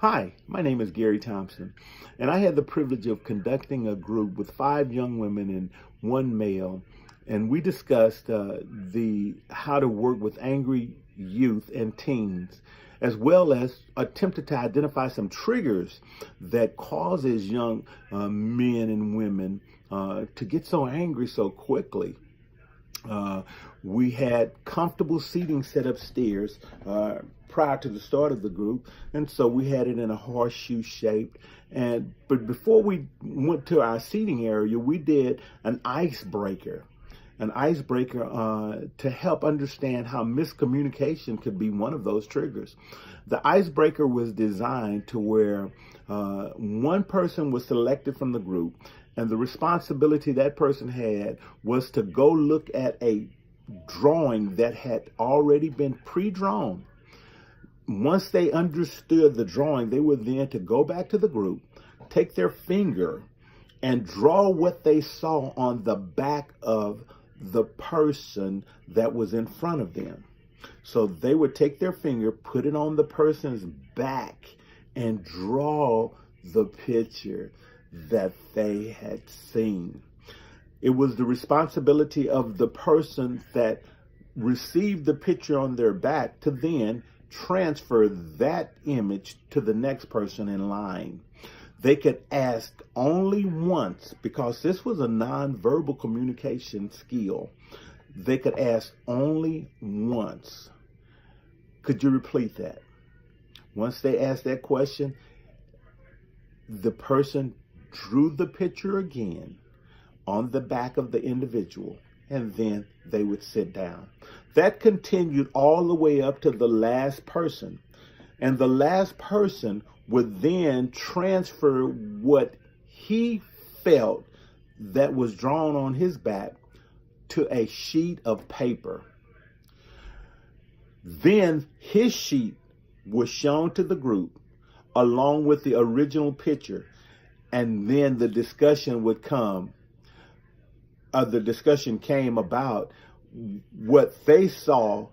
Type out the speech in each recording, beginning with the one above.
Hi, my name is Gary Thompson, and I had the privilege of conducting a group with 5 young women and 1 male, and we discussed the how to work with angry youth and teens, as well as attempted to identify some triggers that causes young men and women to get so angry so quickly. Uh, we had comfortable seating set upstairs prior to the start of the group, and so we had it in a horseshoe shape. But before we went to our seating area, we did an icebreaker. To help understand how miscommunication could be one of those triggers. The icebreaker was designed to where one person was selected from the group, and the responsibility that person had was to go look at a drawing that had already been pre-drawn. Once they understood the drawing, they were then to go back to the group, take their finger, and draw what they saw on the back of the person that was in front of them. So they would take their finger, put it on the person's back, and draw the picture that they had seen. It was the responsibility of the person that received the picture on their back to then transfer that image to the next person in line. They could ask only once, because this was a nonverbal communication skill. They could ask only once. Could you repeat that? Once they asked that question, the person drew the picture again on the back of the individual, and then they would sit down. That continued all the way up to the last person. And the last person would then transfer what he felt that was drawn on his back to a sheet of paper. Then his sheet was shown to the group along with the original picture, and then the discussion would come. The discussion came about what they saw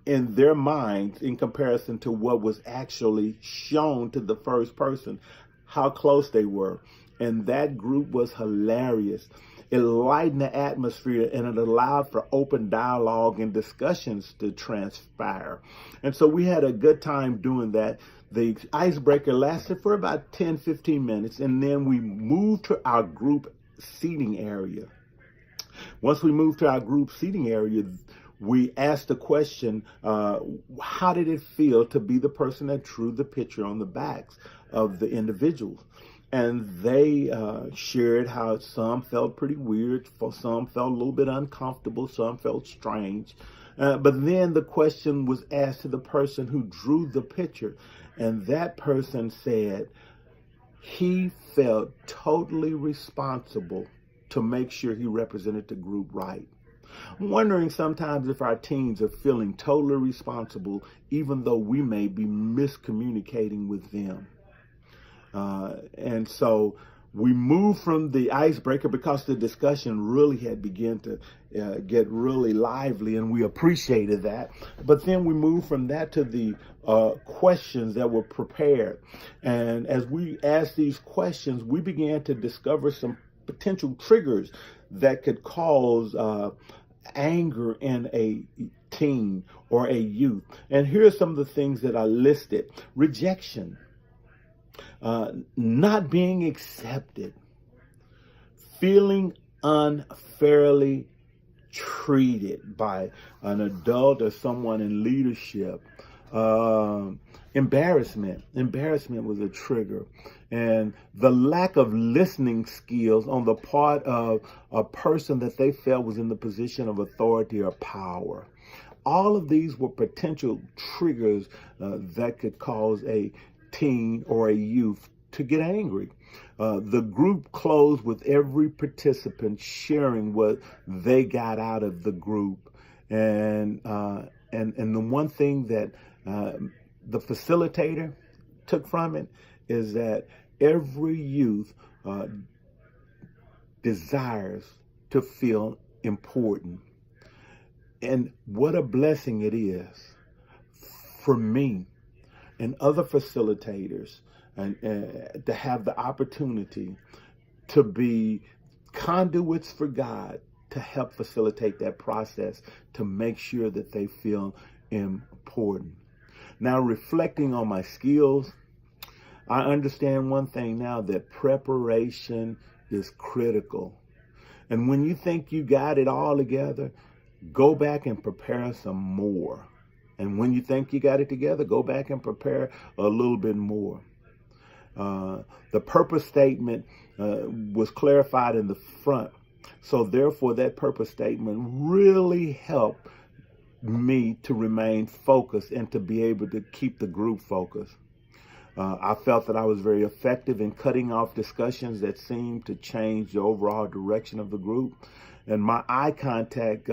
in their minds in comparison to what was actually shown to the first person, how close they were. And that group was hilarious. It lightened the atmosphere, and it allowed for open dialogue and discussions to transpire. And so we had a good time doing that. The icebreaker lasted for about 10-15 minutes, and then we moved to our group seating area. Once we moved to our group seating area, we asked the question, how did it feel to be the person that drew the picture on the backs of the individuals? And they shared how some felt pretty weird, some felt a little bit uncomfortable, some felt strange. But then the question was asked to the person who drew the picture, and that person said he felt totally responsible to make sure he represented the group right. I'm wondering sometimes if our teens are feeling totally responsible, even though we may be miscommunicating with them. And so we moved from the icebreaker because the discussion really had begun to get really lively, and we appreciated that. But then we moved from that to the questions that were prepared. And as we asked these questions, we began to discover some potential triggers that could cause anger in a teen or a youth. And here are some of the things that I listed. Rejection, not being accepted, feeling unfairly treated by an adult or someone in leadership. Embarrassment was a trigger, and the lack of listening skills on the part of a person that they felt was in the position of authority or power. All of these were potential triggers that could cause a teen or a youth to get angry. The group closed with every participant sharing what they got out of the group, and the one thing that the facilitator took from it is that every youth desires to feel important. And what a blessing it is for me and other facilitators, and to have the opportunity to be conduits for God to help facilitate that process, to make sure that they feel important. Now, reflecting on my skills, I understand one thing now, that preparation is critical. And when you think you got it all together, go back and prepare some more. And when you think you got it together, go back and prepare a little bit more. The purpose statement was clarified in the front. So therefore, that purpose statement really helped me to remain focused and to be able to keep the group focused. I felt that I was very effective in cutting off discussions that seemed to change the overall direction of the group. And my eye contact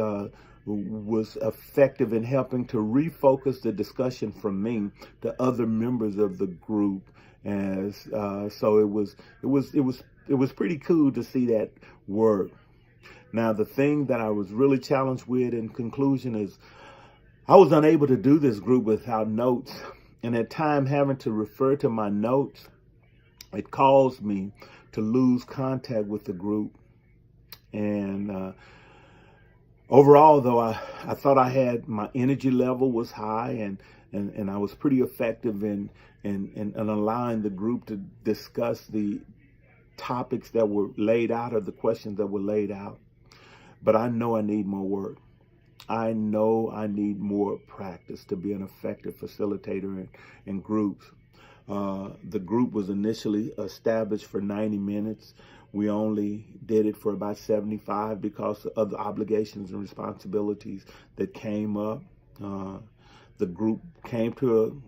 was effective in helping to refocus the discussion from me to other members of the group. As so it was pretty cool to see that work. Now, the thing that I was really challenged with in conclusion is I was unable to do this group without notes. And at times, having to refer to my notes, it caused me to lose contact with the group. And overall, though, I thought I had, my energy level was high, and I was pretty effective in allowing the group to discuss the topics that were laid out, or the questions that were laid out. But I know I need more work. I know I need more practice to be an effective facilitator in groups. The group was initially established for 90 minutes. We only did it for about 75 because of other obligations and responsibilities that came up. The group came to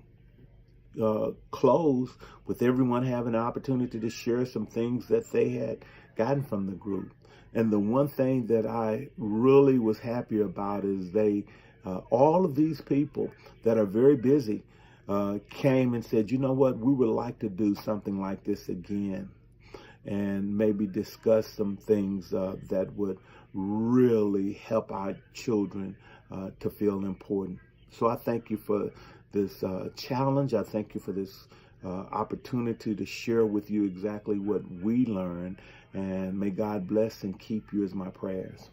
a close with everyone having an opportunity to share some things that they had gotten from the group. And the one thing that I really was happy about is all of these people that are very busy came and said, you know what, we would like to do something like this again, and maybe discuss some things that would really help our children to feel important. So I thank you for this challenge. I thank you for this opportunity to share with you exactly what we learned. And may God bless and keep you, is my prayers.